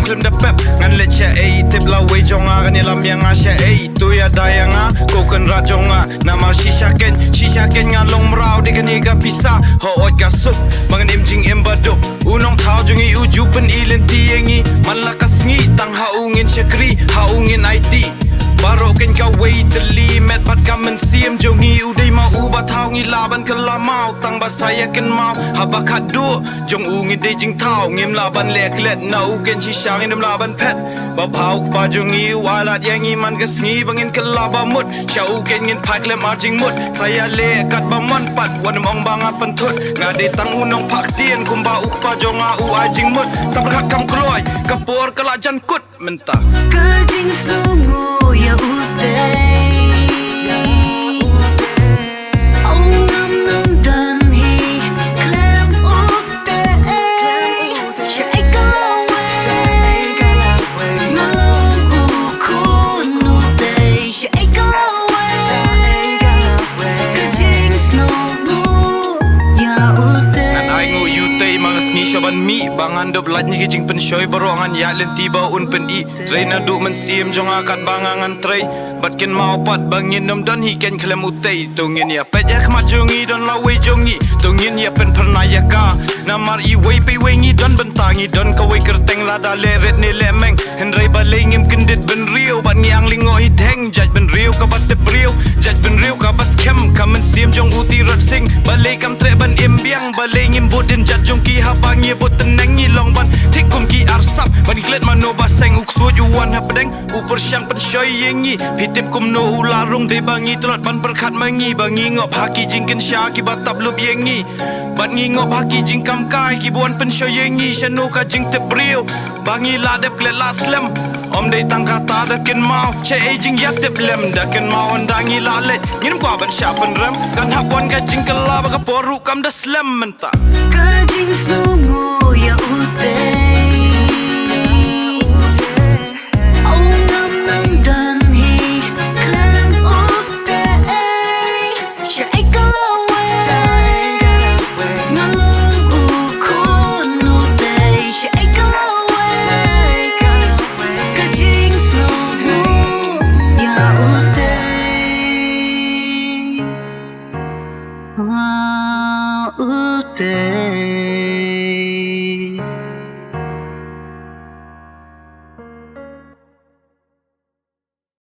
klam klam da pep ngan le che tip la we jonga kan lam yang asya tu ya dayanga ko kan rajonga namar shisha ken ngan long mrau de kan ga pisa ho ot ka sup mangan imjing embado unong thau jungi ujupen ilen tiengi malakas ngi tang haungin syakri haungin ID baro ken ka wei teli met pat kamen siem jongi udai mau uba thau ngi laban kan la mau tang ba saya ken mau haba khadu jong ungi de jing thau ngim laban lek let nau ken chi shang in laban pet ba phau ba jongi walat yangi man ka sngi bangin kan la ba mut shau ken ngin phak lem arjing mut saya le kat ba man pat wan mong bang apan thut ngade tang unong phak tien kum ba uk pa jonga u ajing mut sabrak kam kloi kapor kala jan kut menta kajing sungu ya utay Ông ngâm ngâm đơn hi klem utay Chạy ka lawe Ngâm u kun utay Chạy ka lawe kajing sungu ya utay Nan ai ngu yutay mga sngi shaban mi bangan do blat ni kijing penshoy barongan ya len tiba un pen I tray na du man siem jong akat bangangan tray bat ken mau pat bangin nom don hi ken klem utay tungin ya pet ya khmat jongi don la we jongi tungin ya pen pernayaka namar I we pe wengi don bentangi don ka we kerteng la da le red ni lemeng henry balengim kendit ben rio bat ngiang lingo hi deng jaj ben rio ka bat te rio jaj ben rio ka bas kem kamen siem jong uti rot sing balai kam tre ban imbiang balai ngim bodin jaj jong ki ha bangi bot teneng ngi long ban tik kum ki arsap ban glet mano baseng uk so juan ha pedeng upur syang pen shoy yengi pitip kum no ularung de bangi trot ban perkhat mangi bangi ngop haki jingkin sya ki batap lup yengi bat ngi ngop haki jing kam kai ki buan pen shoy yengi shanu ka jing te brio bangi la dep glet la slam om de tang kata da ken mau che jing yak tep lem da ken mau andangi la le ngin kwa ban sya pen rem kan hap wan ka jing kala ba ka poru kam da slam menta kajing sungu